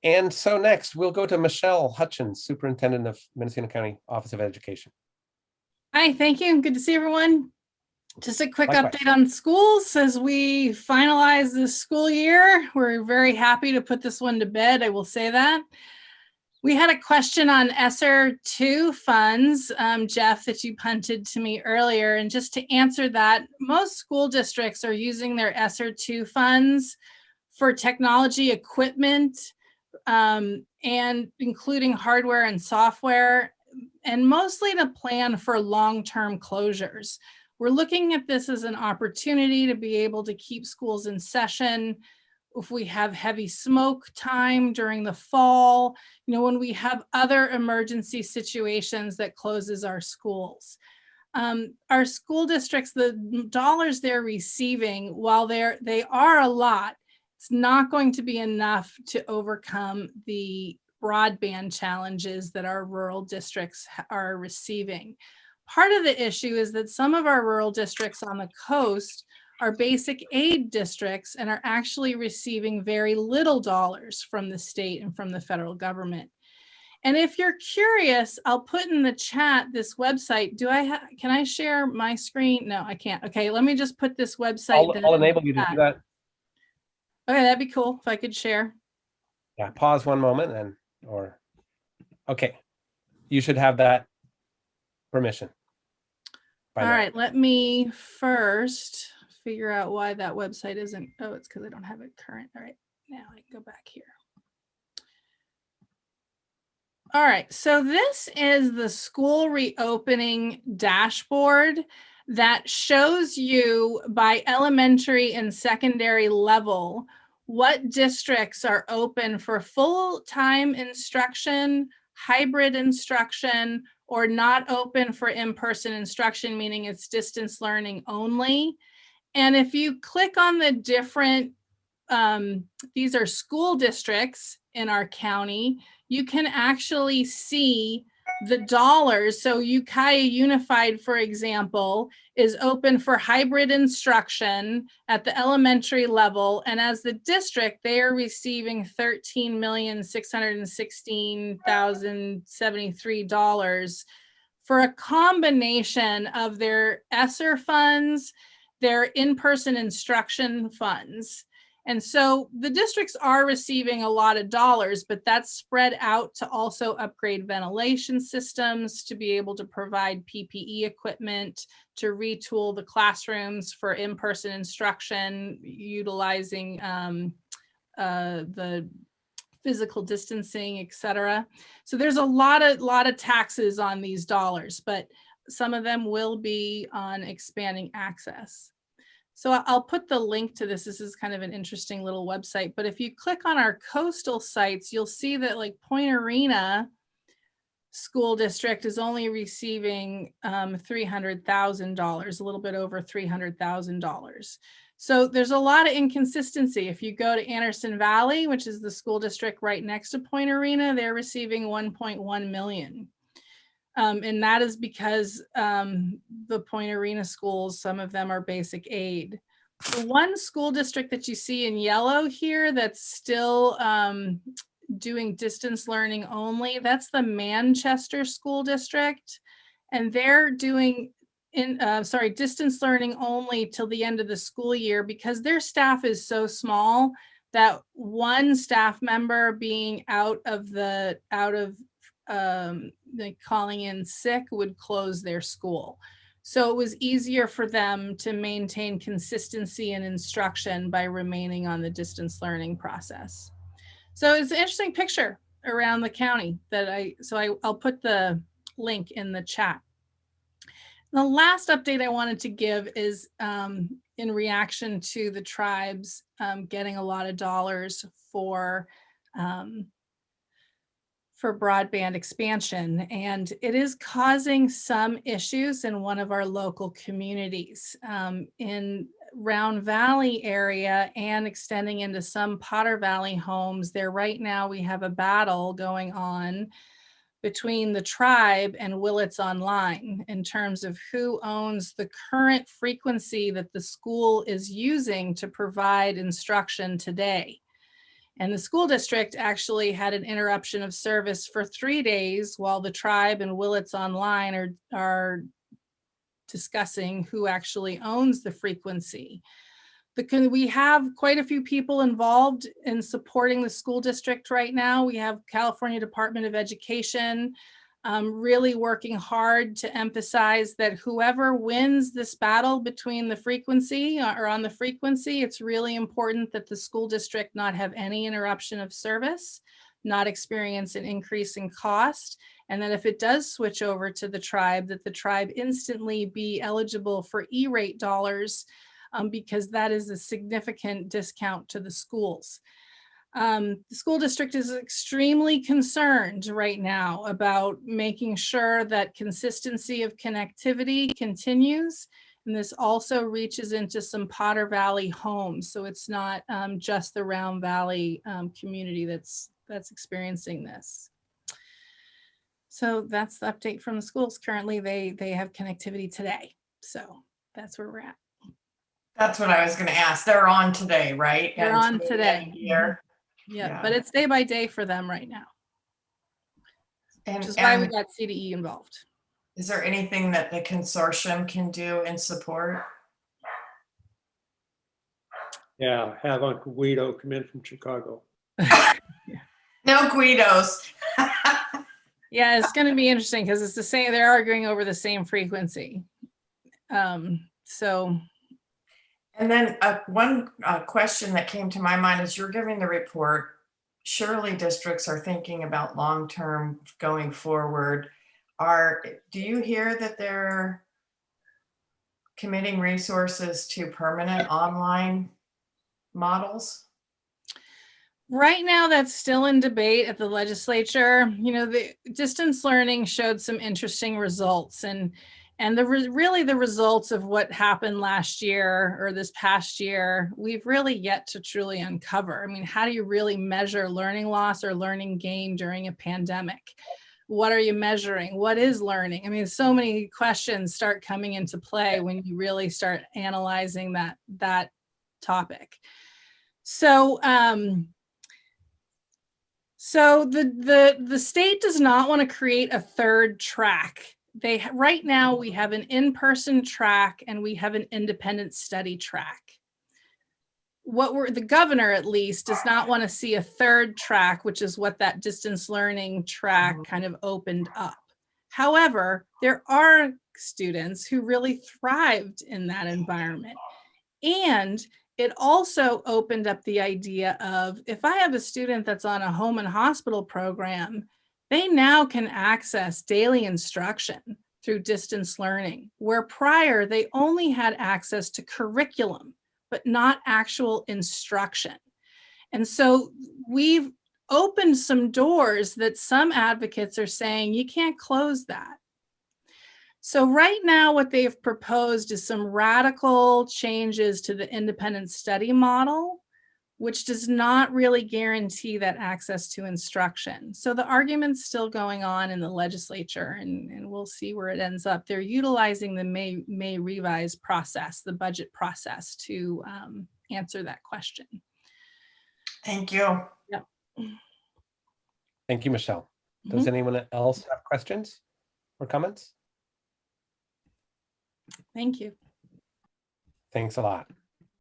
And so next we'll go to Michelle Hutchins, Superintendent of Mendocino County Office of Education. Hi, thank you. Good to see everyone. Just a quick Likewise. update on schools as we finalize this school year. We're very happy to put this one to bed, I will say that. We had a question on ESSER 2 funds, Jeff, that you punted to me earlier. And just to answer that, most school districts are using their ESSER 2 funds for technology equipment, and including hardware and software, and mostly to plan for long-term closures. We're looking at this as an opportunity to be able to keep schools in session if we have heavy smoke time during the fall, when we have other emergency situations that closes our schools. Our school districts, the dollars they're receiving, while they are a lot, it's not going to be enough to overcome the broadband challenges that our rural districts are receiving. Part of the issue is that some of our rural districts on the coast are basic aid districts and are actually receiving very little dollars from the state and from the federal government. And if you're curious, I'll put in the chat this website. Can I share my screen? No, I can't. Okay, let me just put this website. I'll enable you to do that. Okay, that'd be cool if I could share. Yeah, pause one moment okay. You should have that permission. All right, let me first figure out why that website isn't. Oh, it's because I don't have it current. All right, now I can go back here. All right, so this is the school reopening dashboard that shows you by elementary and secondary level what districts are open for full-time instruction, hybrid instruction, or not open for in-person instruction, meaning it's distance learning only. And if you click on the different, these are school districts in our county, you can actually see the dollars. So Ukiah Unified, for example, is open for hybrid instruction at the elementary level. And as the district, they are receiving $13,616,073 for a combination of their ESSER funds, their in-person instruction funds. And so the districts are receiving a lot of dollars, but that's spread out to also upgrade ventilation systems, to be able to provide PPE equipment, to retool the classrooms for in-person instruction, utilizing the physical distancing, et cetera. So there's a lot of taxes on these dollars, but some of them will be on expanding access. So I'll put the link to this. This is kind of an interesting little website, but if you click on our coastal sites, you'll see that like Point Arena School District is only receiving $300,000, a little bit over $300,000. So there's a lot of inconsistency. If you go to Anderson Valley, which is the school district right next to Point Arena, they're receiving 1.1 million. And that is because the Point Arena schools, some of them are basic aid. The one school district that you see in yellow here that's still doing distance learning only, that's the Manchester School District. And they're doing distance learning only till the end of the school year because their staff is so small that one staff member being out of like calling in sick would close their school. So it was easier for them to maintain consistency in instruction by remaining on the distance learning process. So it's an interesting picture around the county that I'll put the link in the chat. The last update I wanted to give is in reaction to the tribes getting a lot of dollars for broadband expansion, and it is causing some issues in one of our local communities in Round Valley area and extending into some Potter Valley homes. There right now we have a battle going on between the tribe and Willits Online in terms of who owns the current frequency that the school is using to provide instruction today. And the school district actually had an interruption of service for 3 days while the tribe and Willits Online are discussing who actually owns the frequency. We have quite a few people involved in supporting the school district right now. We have California Department of Education really working hard to emphasize that whoever wins this battle between the frequency or on the frequency, it's really important that the school district not have any interruption of service, not experience an increase in cost, and that if it does switch over to the tribe, that the tribe instantly be eligible for E-rate dollars, because that is a significant discount to the schools. The school district is extremely concerned right now about making sure that consistency of connectivity continues. And this also reaches into some Potter Valley homes. So it's not just the Round Valley community that's experiencing this. So that's the update from the schools. Currently, they have connectivity today. So that's where we're at. That's what I was going to ask. They're on today, right? They're on today. Here. Yeah, but it's day by day for them right now, which is why we got CDE involved. Is there anything that the consortium can do in support? Yeah, have Uncle Guido come in from Chicago. No Guidos. Yeah, it's going to be interesting because it's the same. They're arguing over the same frequency. So. And then one question that came to my mind as you're giving the report, surely districts are thinking about long-term going forward. Do you hear that they're committing resources to permanent online models? Right now, that's still in debate at the legislature. You know, the distance learning showed some interesting results, and really the results of what happened last year or this past year, we've really yet to truly uncover. I mean, how do you really measure learning loss or learning gain during a pandemic? What are you measuring? What is learning? I mean, so many questions start coming into play when you really start analyzing that topic. So, the state does not want to create a third track. Right now we have an in-person track and we have an independent study track. The governor at least does not want to see a third track, which is what that distance learning track kind of opened up. However, there are students who really thrived in that environment. And it also opened up the idea of, if I have a student that's on a home and hospital program, they now can access daily instruction through distance learning, where prior they only had access to curriculum, but not actual instruction. And so we've opened some doors that some advocates are saying you can't close that. So right now what they've proposed is some radical changes to the independent study model, which does not really guarantee that access to instruction. So the argument's still going on in the legislature, and we'll see where it ends up. They're utilizing the May revise process, the budget process, to answer that question. Thank you. Yep. Thank you, Michelle. Does anyone else have questions or comments? Thank you. Thanks a lot.